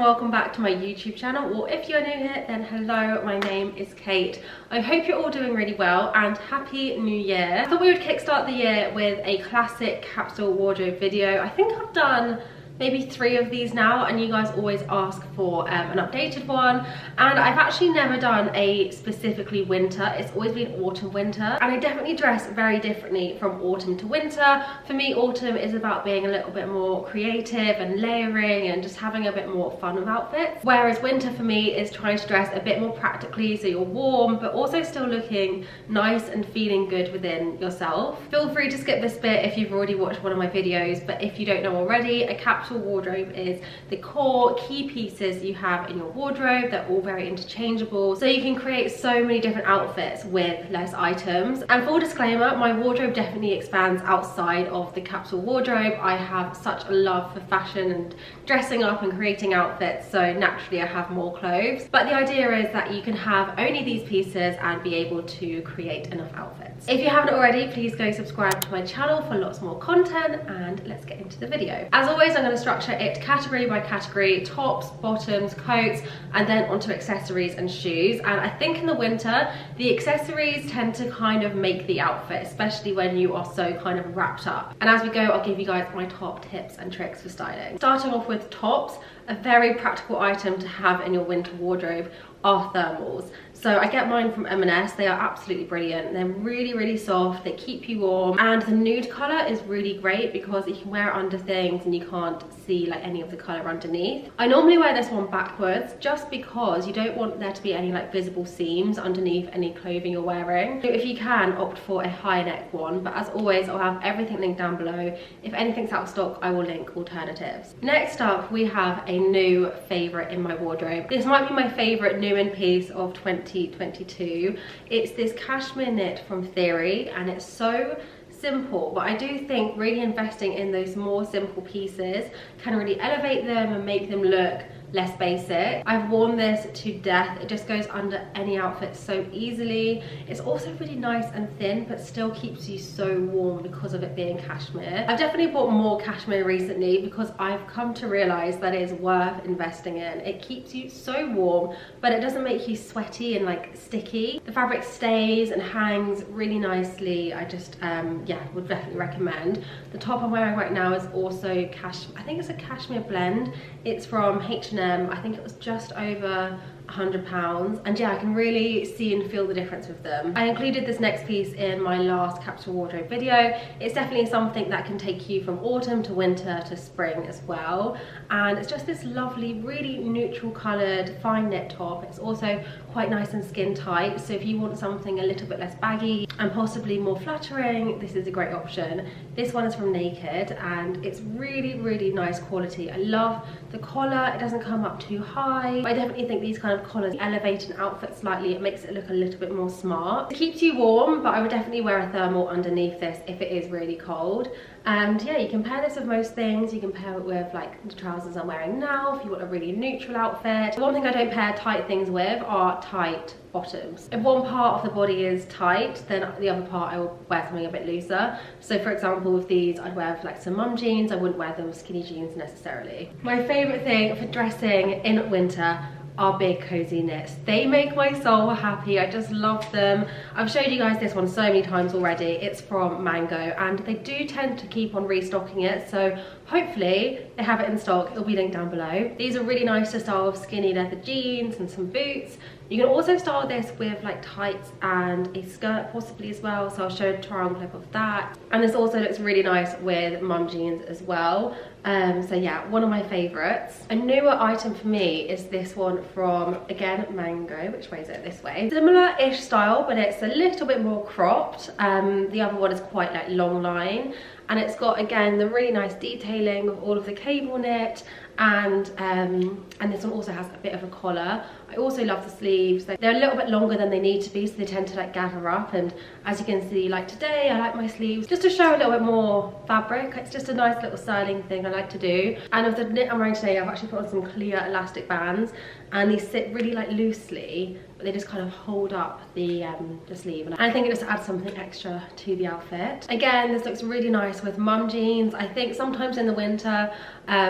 welcome back to my YouTube channel, or if you're new here then hello, my name is Kate. I hope you're all doing really well and happy new year. I thought we would kickstart the year with a classic capsule wardrobe video. I think I've done maybe 3 of these now, and you guys always ask for an updated one, and I've actually never done a specifically winter. It's always been autumn winter, and I definitely dress very differently from autumn to winter. For me, autumn is about being a little bit more creative and layering and just having a bit more fun with outfits, whereas winter for me is trying to dress a bit more practically, so you're warm but also still looking nice and feeling good within yourself. Feel free to skip this bit if you've already watched one of my videos, but if you don't know already, a capsule wardrobe is the core key pieces you have in your wardrobe. They're all very interchangeable, so you can create so many different outfits with less items. And full disclaimer, my wardrobe definitely expands outside of the capsule wardrobe. I have such a love for fashion and dressing up and creating outfits, so naturally I have more clothes, but the idea is that you can have only these pieces and be able to create enough outfits. If you haven't already, please go subscribe to my channel for lots more content, and let's get into the video. As always, I'm going to structure it category by category: tops, bottoms, coats, and then onto accessories and shoes. And I think in the winter the accessories tend to kind of make the outfit, especially when you are so kind of wrapped up. And as we go, I'll give you guys my top tips and tricks for styling. Starting off with tops, a very practical item to have in your winter wardrobe are thermals. So I get mine from M&S. They are absolutely brilliant. They're really soft, they keep you warm, and the nude color is really great because you can wear it under things and you can't see like any of the color underneath. I normally wear this one backwards just because you don't want there to be any like visible seams underneath any clothing you're wearing. So if you can, opt for a high neck one, but as always I'll have everything linked down below. If anything's out of stock, I will link alternatives. Next up, we have a new favorite in my wardrobe. This might be my favorite new in piece of 2022. It's this cashmere knit from Theory, and it's so simple, but I do think really investing in those more simple pieces can really elevate them and make them look less basic. I've worn this to death. It just goes under any outfit so easily. It's also really nice and thin, but still keeps you so warm because of it being cashmere. I've definitely bought more cashmere recently because I've come to realize that it is worth investing in. It keeps you so warm, but it doesn't make you sweaty and like sticky. The fabric stays and hangs really nicely. I just yeah, would definitely recommend. The top I'm wearing right now is also cashmere. I think it's a cashmere blend. It's from H&M. I think it was just over £100, and yeah, I can really see and feel the difference with them. I included this next piece in my last capsule wardrobe video. It's definitely something that can take you from autumn to winter to spring as well, and it's just this lovely, really neutral coloured fine knit top. It's also quite nice and skin tight, so if you want something a little bit less baggy and possibly more flattering, this is a great option. This one is from Naked, and it's really nice quality. I love the collar. It doesn't come up too high. I definitely think these kind of collars elevate an outfit slightly. It makes it look a little bit more smart. It keeps you warm, but I would definitely wear a thermal underneath this if it is really cold. And yeah, you can pair this with most things. You can pair it with like the trousers I'm wearing now if you want a really neutral outfit. One thing I don't pair tight things with are tight bottoms. If one part of the body is tight, then the other part I will wear something a bit looser. So for example, with these I'd wear like some mum jeans. I wouldn't wear them with skinny jeans necessarily. My favorite thing for dressing in winter are big cozy knits. They make my soul happy. I just love them. I've showed you guys this one so many times already. It's from Mango, and they do tend to keep on restocking it, so hopefully they have it in stock. It'll be linked down below. These are really nice to style with skinny leather jeans and some boots. You can also style this with like tights and a skirt possibly as well, so I'll show a try on clip of that. And this also looks really nice with mum jeans as well. So yeah, one of my favorites. A newer item for me is this one from, again, Mango. Which way is it? This way. Similar-ish style, but it's a little bit more cropped. The other one is quite like long line, and it's got, again, the really nice detailing of all of the cable knit, and this one also has a bit of a collar. I also love the sleeves. They're a little bit longer than they need to be, so they tend to like gather up, and as you can see, like today I like my sleeves just to show a little bit more fabric. It's just a nice little styling thing I like to do. And of the knit I'm wearing today, I've actually put on some clear elastic bands, and these sit really like loosely, but they just kind of hold up the sleeve, and I think it just adds something extra to the outfit. Again, this looks really nice with mum jeans. I think sometimes in the winter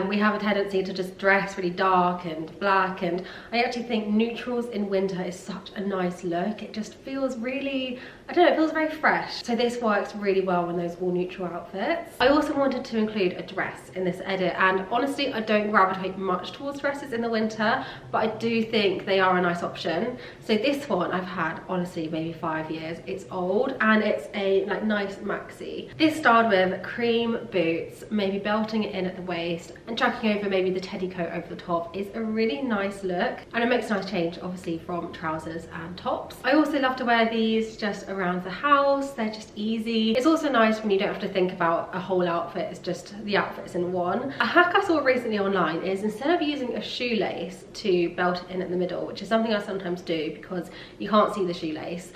we have a tendency to just dress really dark and black, and I actually think neutrals in winter is such a nice look. It just feels really, I don't know, it feels very fresh. So this works really well in those all neutral outfits. I also wanted to include a dress in this edit, and honestly I don't gravitate much towards dresses in the winter, but I do think they are a nice option. So this one I've had honestly maybe 5 years. It's old and it's a like nice maxi. This styled with cream boots, maybe belting it in at the waist and chucking over maybe the teddy coat over the top is a really nice look, and it makes a nice change obviously from trousers and tops. I also love to wear these just around the house. They're just easy. It's also nice when you don't have to think about a whole outfit, it's just the outfits in one. A hack I saw recently online is instead of using a shoelace to belt it in at the middle, which is something I sometimes do because you can't see the shoelace,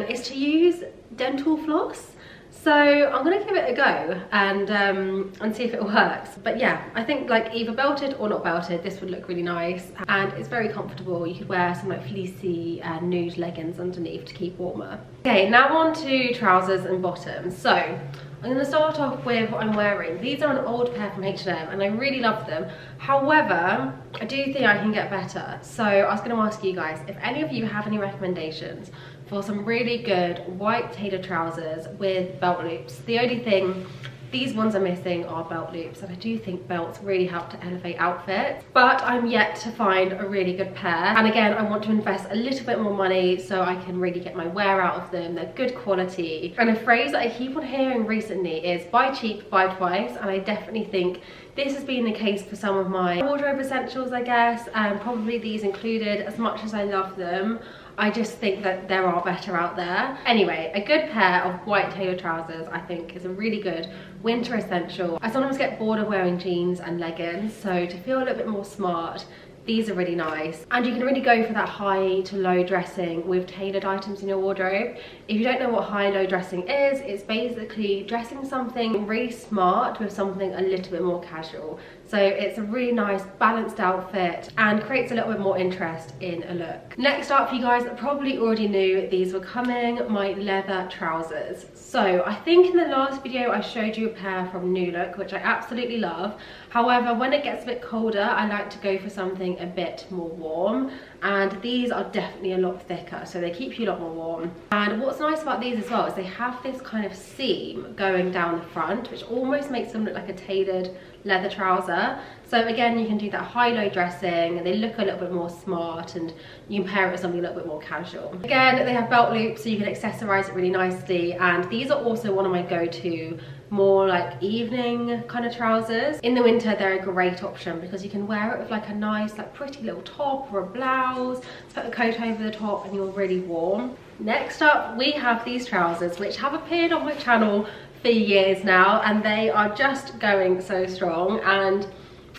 is to use dental floss. So I'm gonna give it a go and see if it works. But yeah, I think like either belted or not belted, this would look really nice, and it's very comfortable. You could wear some like fleecy nude leggings underneath to keep warmer. Okay, now on to trousers and bottoms. So I'm going to start off with what I'm wearing. These are an old pair from H&M and I really love them. However, I do think I can get better. So I was going to ask you guys if any of you have any recommendations for some really good white tailored trousers with belt loops. The only thing these ones are missing are belt loops, and I do think belts really help to elevate outfits, but I'm yet to find a really good pair. And again, I want to invest a little bit more money so I can really get my wear out of them. They're good quality. And a phrase that I keep on hearing recently is buy cheap, buy twice, and I definitely think this has been the case for some of my wardrobe essentials, I guess, and probably these included. As much as I love them, I just think that there are better out there. Anyway, a good pair of white tailored trousers I think is a really good winter essential. I sometimes get bored of wearing jeans and leggings, so to feel a little bit more smart, these are really nice. And you can really go for that high to low dressing with tailored items in your wardrobe. If you don't know what high and low dressing is, it's basically dressing something really smart with something a little bit more casual. So it's a really nice balanced outfit and creates a little bit more interest in a look. Next up, you guys probably already knew these were coming, my leather trousers. So I think in the last video I showed you a pair from New Look, which I absolutely love. However, when it gets a bit colder, I like to go for something a bit more warm, and these are definitely a lot thicker, so they keep you a lot more warm. And what's nice about these as well is they have this kind of seam going down the front, which almost makes them look like a tailored leather trouser. So again, you can do that high-low dressing and they look a little bit more smart, and you can pair it with something a little bit more casual. Again, they have belt loops so you can accessorize it really nicely, and these are also one of my go-to more like evening kind of trousers. In the winter, they're a great option because you can wear it with like a nice like pretty little top or a blouse, put a coat over the top and you're really warm. Next up, we have these trousers which have appeared on my channel for years now, and they are just going so strong. And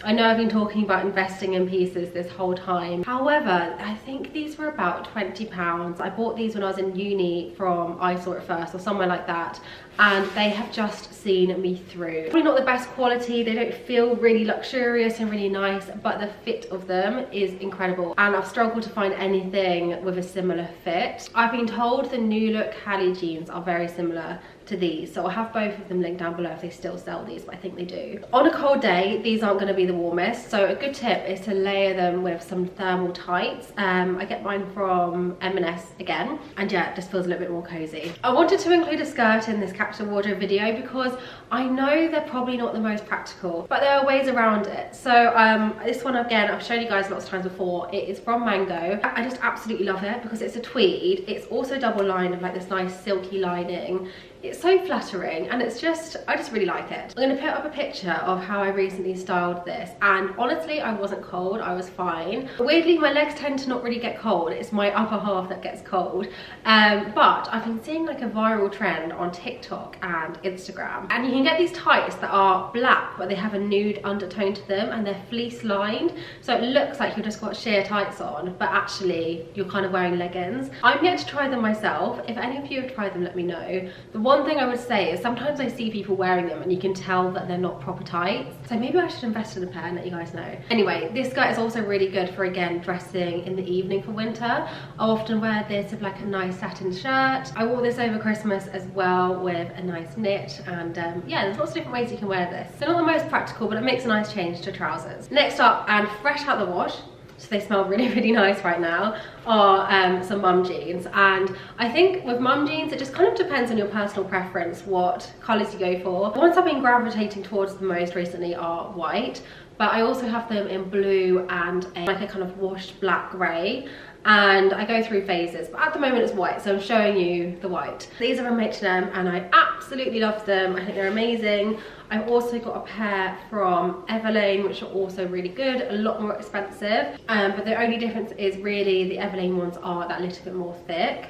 I know I've been talking about investing in pieces this whole time. However, I think these were about £20. I bought these when I was in uni from I Saw It First or somewhere like that, and they have just seen me through. Probably not the best quality, they don't feel really luxurious and really nice, but the fit of them is incredible, and I've struggled to find anything with a similar fit. I've been told the New Look Halle jeans are very similar to these, so I'll have both of them linked down below if they still sell these, but I think they do. On a cold day, these aren't going to be the warmest, so a good tip is to layer them with some thermal tights. I get mine from M&S again, and yeah, it just feels a little bit more cozy. I wanted to include a skirt in this capsule wardrobe video because I know they're probably not the most practical, but there are ways around it. So this one, again, I've shown you guys lots of times before. It is from Mango. I just absolutely love it because it's a tweed. It's also double lined with like this nice silky lining. It's so flattering, and it's just, I just really like it. I'm going to put up a picture of how I recently styled this, and honestly I wasn't cold, I was fine. Weirdly, my legs tend to not really get cold, it's my upper half that gets cold. But I've been seeing like a viral trend on TikTok and Instagram, and you can get these tights that are black but they have a nude undertone to them, and they're fleece lined, so it looks like you've just got sheer tights on, but actually you're kind of wearing leggings. I'm yet to try them myself. If any of you have tried them, let me know. The one one thing I would say is sometimes I see people wearing them and you can tell that they're not proper tights. So maybe I should invest in a pair and let you guys know. Anyway, this skirt is also really good for, again, dressing in the evening for winter. I often wear this with like a nice satin shirt. I wore this over Christmas as well with a nice knit, and yeah, there's lots of different ways you can wear this. So not the most practical, but it makes a nice change to trousers. Next up, and fresh out the wash, so they smell really, really nice right now, are some mum jeans. And I think with mum jeans, it just kind of depends on your personal preference what colours you go for. The ones I've been gravitating towards the most recently are white, but I also have them in blue and like a kind of washed black grey, and I go through phases, but at the moment it's white, so I'm showing you the white. These are from H&M and I absolutely love them. I think they're amazing. I've also got a pair from Everlane, which are also really good, a lot more expensive, but the only difference is really the Everlane ones are that little bit more thick.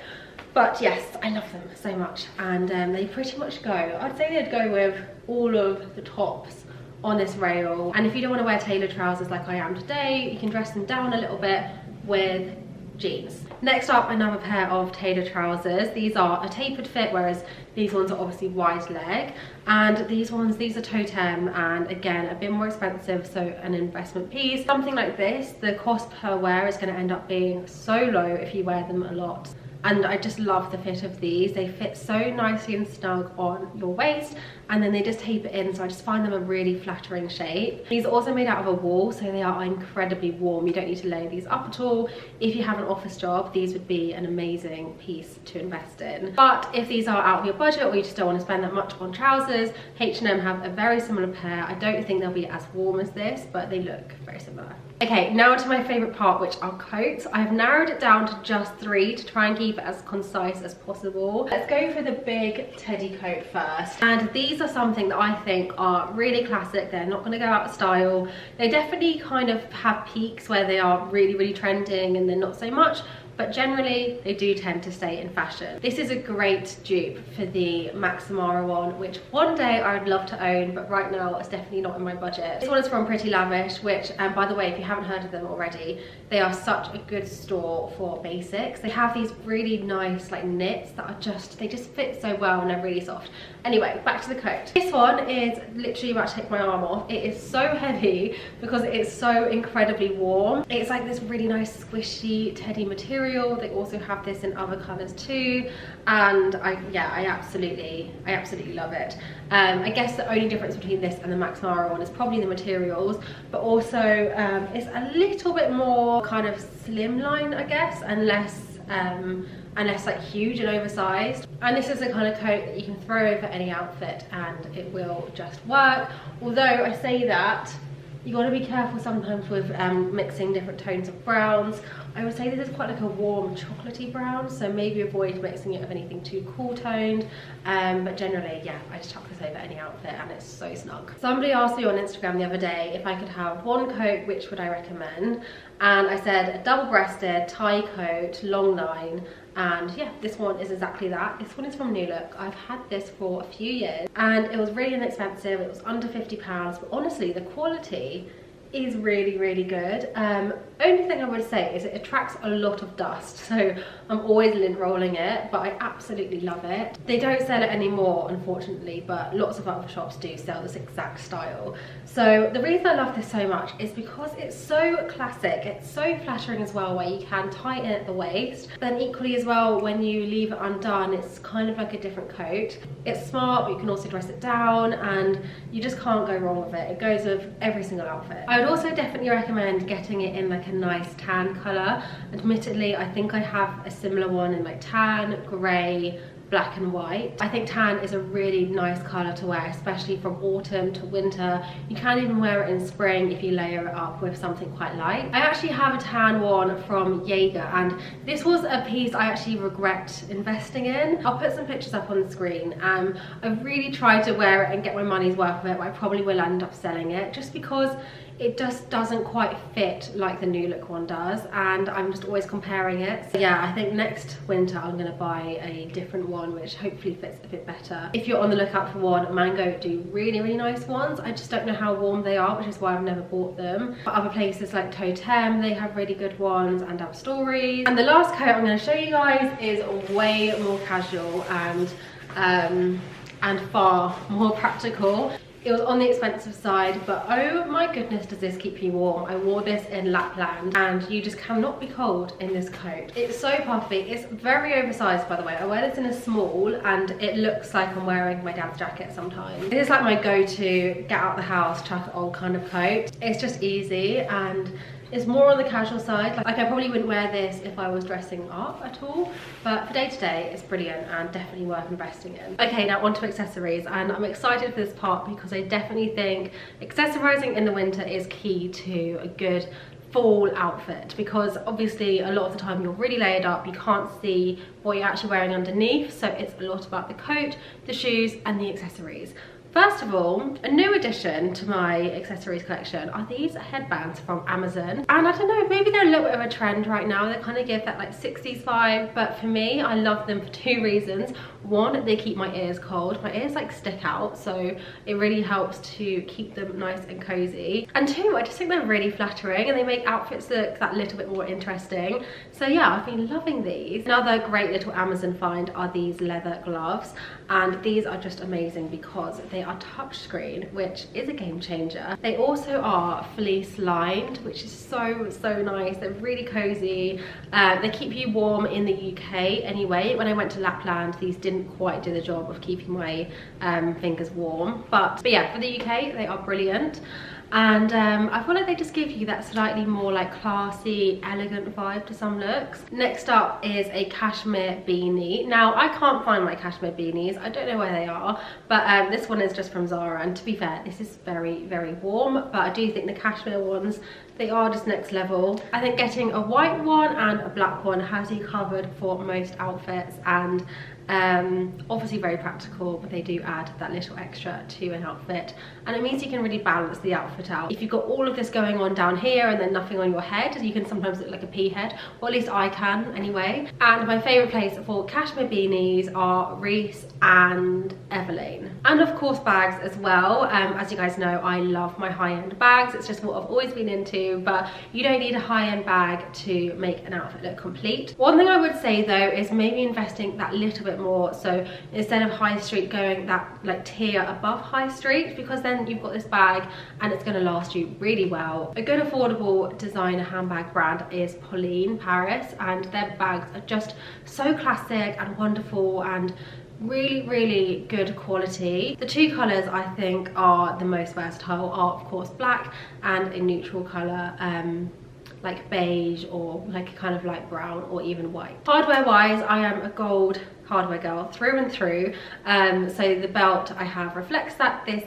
But yes, I love them so much, and they pretty much go, I'd say they'd go with all of the tops on this rail. And if you don't want to wear tailored trousers like I am today, you can dress them down a little bit with jeans. Next up, another pair of tailored trousers. These are a tapered fit, whereas these ones are obviously wide leg, and these are totem, and again a bit more expensive, so an investment piece. Something like this, the cost per wear is going to end up being so low if you wear them a lot. And I just love the fit of these. They fit so nicely and snug on your waist, and then they just tape it in, so I just find them a really flattering shape. These are also made out of a wool, so they are incredibly warm. You don't need to layer these up at all. If you have an office job, these would be an amazing piece to invest in. But if these are out of your budget, or you just don't want to spend that much on trousers, H&M have a very similar pair. I don't think they'll be as warm as this, but they look very similar. Okay, now to my favourite part, which are coats. I've narrowed it down to just 3 to try and keep it as concise as possible. Let's go for the big teddy coat first. And these are something that I think are really classic. They're not going to go out of style. They definitely kind of have peaks where they are really, really trending and then not so much, but generally they do tend to stay in fashion. This is a great dupe for the Max Mara one, which one day I would love to own, but right now it's definitely not in my budget. This one is from Pretty Lavish, which, by the way, if you haven't heard of them already, they are such a good store for basics. They have these really nice like knits that are they just fit so well and they're really soft. Anyway, back to the coat. This one is literally about to take my arm off. It is so heavy because it is so incredibly warm. It's like this really nice squishy teddy material. They also have this in other colors too, and I absolutely love it. I guess the only difference between this and the Max Mara one is probably the materials, but also it's a little bit more kind of slimline, I guess, and less like huge and oversized. And this is the kind of coat that you can throw over any outfit and it will just work. Although I say that, you got to be careful sometimes with mixing different tones of browns. I would say this is quite like a warm chocolatey brown, so maybe avoid mixing it with anything too cool toned. But generally, yeah, I just chuck this over any outfit and it's so snug. Somebody asked me on Instagram the other day if I could have one coat, which would I recommend? And I said a double-breasted tie coat, long line. And yeah, this one is exactly that. This one is from New Look. I've had this for a few years and it was really inexpensive. It was under £50, but honestly the quality is really, really good. Only thing I would say is it attracts a lot of dust, so I'm always lint rolling it, but I absolutely love it. They don't sell it anymore, unfortunately, but lots of other shops do sell this exact style. So the reason I love this so much is because it's so classic. It's so flattering as well, where you can tighten at the waist, but then equally as well, when you leave it undone, it's kind of like a different coat. It's smart, but you can also dress it down, and you just can't go wrong with it. It goes with every single outfit. I would also definitely recommend getting it in like a nice tan colour. Admittedly, I think I have a similar one in like tan, grey, black and white. I think tan is a really nice colour to wear, especially from autumn to winter. You can even wear it in spring if you layer it up with something quite light. I actually have a tan one from Jaeger, and this was a piece I actually regret investing in. I'll put some pictures up on the screen. I've really tried to wear it and get my money's worth of it, but I probably will end up selling it just because it just doesn't quite fit like the New Look one does, and I'm just always comparing it. So yeah, I think next winter I'm gonna buy a different one which hopefully fits a bit better. If you're on the lookout for one, Mango do really, really nice ones. I just don't know how warm they are, which is why I've never bought them. But other places like Totem, they have really good ones, and Our Stories. And the last coat I'm gonna show you guys is way more casual, and and far more practical. It was on the expensive side, but oh my goodness, does this keep you warm. I wore this in Lapland and you just cannot be cold in this coat. It's so puffy. It's very oversized, by the way. I wear this in a small and it looks like I'm wearing my dad's jacket sometimes. It is like my go-to get out the house, chuck it on kind of coat. It's just easy and it's more on the casual side. Like I probably wouldn't wear this if I was dressing up at all, but for day to day it's brilliant and definitely worth investing in. Okay, now on to accessories, and I'm excited for this part because I definitely think accessorizing in the winter is key to a good fall outfit, because obviously a lot of the time you're really layered up, you can't see what you're actually wearing underneath, so it's a lot about the coat, the shoes and the accessories. First of all, a new addition to my accessories collection are these headbands from Amazon. And I don't know, maybe they're a little bit of a trend right now. They kind of give that like 60s vibe, but for me, I love them for two reasons. One, they keep my ears cold. My ears like stick out, so it really helps to keep them nice and cozy. And two, I just think they're really flattering and they make outfits look that little bit more interesting. So yeah, I've been loving these. Another great little Amazon find are these leather gloves, and these are just amazing because they are touchscreen, which is a game changer. They also are fleece lined, which is so nice. They're really cozy. They keep you warm in the UK anyway. When I went to Lapland, these didn't quite do the job of keeping my fingers warm, but yeah, for the UK they are brilliant. And I feel like they just give you that slightly more like classy, elegant vibe to some looks. Next up is a cashmere beanie. Now, I can't find my cashmere beanies. I don't know where they are, but this one is just from Zara. And to be fair, this is very warm, but I do think the cashmere ones, they are just next level. I think getting a white one and a black one has you covered for most outfits, and obviously very practical, but they do add that little extra to an outfit, and it means you can really balance the outfit out. If you've got all of this going on down here and then nothing on your head, you can sometimes look like a pea head, or at least I can anyway. And my favorite place for cashmere beanies are Reiss and Everlane, and of course bags as well. As you guys know, I love my high-end bags. It's just what I've always been into, but you don't need a high-end bag to make an outfit look complete. One thing I would say though is maybe investing that little bit more, so instead of high street, going that like tier above high street, because then you've got this bag and it's going to last you really well. A good affordable designer handbag brand is Pauline Paris, and their bags are just so classic and wonderful and really good quality. The two colors I think are the most versatile are of course black and a neutral color, like beige or like kind of light brown or even white. Hardware wise, I am a gold hardware girl through and through. So the belt I have reflects that. This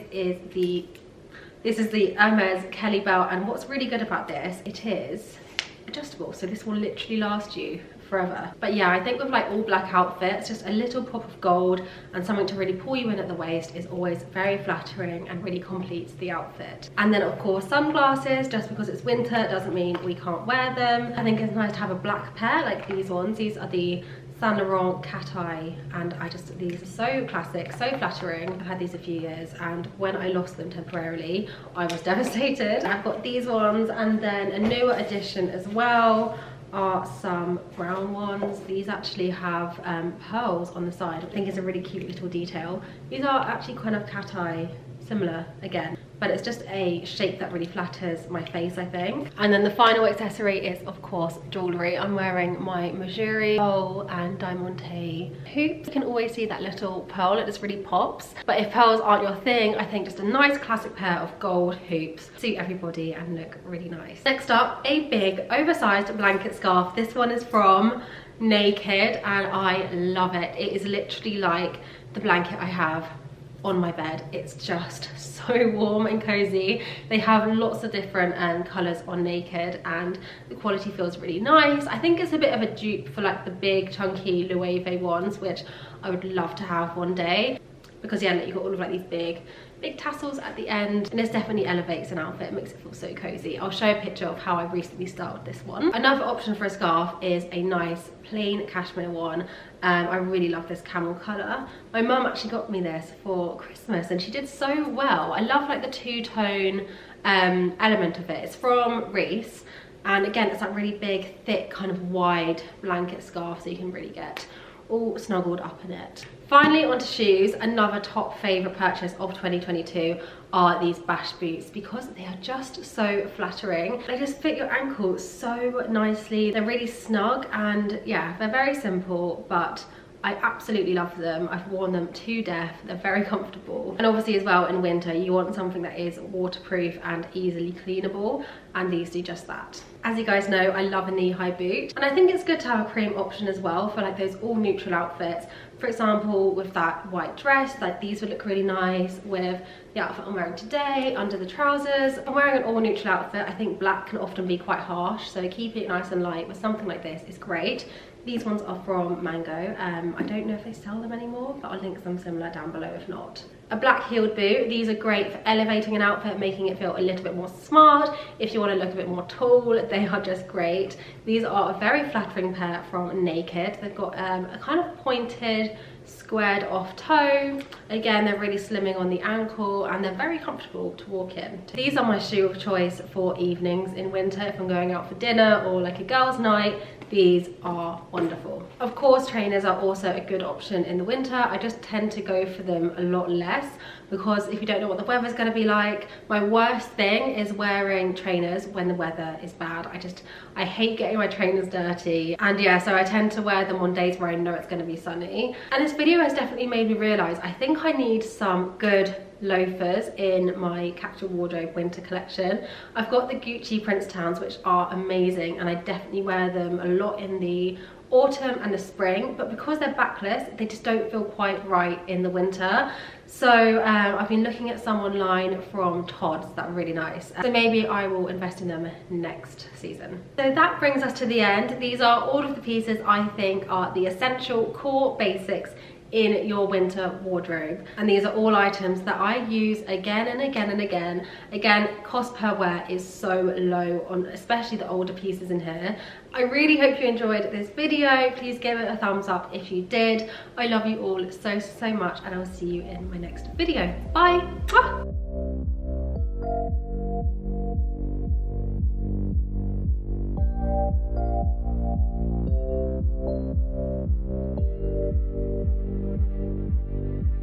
is the Hermes Kelly belt, and what's really good about this, it is adjustable, so this will literally last you forever. But yeah, I think with like all black outfits, just a little pop of gold and something to really pull you in at the waist is always very flattering and really completes the outfit. And then of course sunglasses, just because it's winter doesn't mean we can't wear them. I think it's nice to have a black pair like these ones. These are the Saint Laurent Cat Eye, and these are so classic, so flattering. I've had these a few years, and when I lost them temporarily, I was devastated. I've got these ones, and then a newer addition as well are some brown ones. These actually have pearls on the side. I think it's a really cute little detail. These are actually kind of cat eye similar again, but it's just a shape that really flatters my face, I think. And then the final accessory is of course jewellery. I'm wearing my Mejuri pearl and diamante hoops. You can always see that little pearl, it just really pops. But if pearls aren't your thing, I think just a nice classic pair of gold hoops suit everybody and look really nice. Next up, a big oversized blanket scarf. This one is from Naked and I love it. It is literally like the blanket I have on my bed. It's just so warm and cozy. They have lots of different colours on Naked, and the quality feels really nice. I think it's a bit of a dupe for like the big chunky Loewe ones, which I would love to have one day, because yeah, you've got all of like these big tassels at the end, and this definitely elevates an outfit, makes it feel so cozy. I'll show a picture of how I recently styled this one. Another option for a scarf is a nice plain cashmere one. I really love this camel colour. My mum actually got me this for Christmas and she did so well. I love like the two-tone element of it. It's from Reiss, and again it's that really big, thick, kind of wide blanket scarf, so you can really get all snuggled up in it. Finally, onto shoes. Another top favourite purchase of 2022 are these Bash boots, because they are just so flattering. They just fit your ankle so nicely. They're really snug, and yeah, they're very simple, but I absolutely love them. I've worn them to death. They're very comfortable. And obviously as well, in winter, you want something that is waterproof and easily cleanable, and these do just that. As you guys know, I love a knee-high boot, and I think it's good to have a cream option as well for like those all neutral outfits. For example, with that white dress, like these would look really nice with the outfit I'm wearing today, under the trousers. If I'm wearing an all neutral outfit, I think black can often be quite harsh, so keeping it nice and light with something like this is great. These ones are from Mango. I don't know if they sell them anymore, but I'll link some similar down below if not. A black heeled boot. These are great for elevating an outfit, making it feel a little bit more smart. If you want to look a bit more tall, they are just great. These are a very flattering pair from Naked. They've got a kind of pointed, squared off toe. Again, they're really slimming on the ankle, and they're very comfortable to walk in. These are my shoe of choice for evenings in winter. If I'm going out for dinner or like a girls' night, these are wonderful. Of course, trainers are also a good option in the winter. I just tend to go for them a lot less, because if you don't know what the weather's going to be like, my worst thing is wearing trainers when the weather is bad. I hate getting my trainers dirty, and yeah, so I tend to wear them on days where I know it's going to be sunny. And this video has definitely made me realise I think I need some good loafers in my Capsule wardrobe winter collection. I've got the Gucci Princetowns, which are amazing, and I definitely wear them a lot in the autumn and the spring, but because they're backless, they just don't feel quite right in the winter. So I've been looking at some online from Tod's that are really nice, so maybe I will invest in them next season. So that brings us to the end. These are all of the pieces I think are the essential core basics in your winter wardrobe, and these are all items that I use again and again and again. Again, cost per wear is so low on especially the older pieces in here. I really hope you enjoyed this video. Please give it a thumbs up if you did. I love you all so much, and I will see you in my next video. Bye.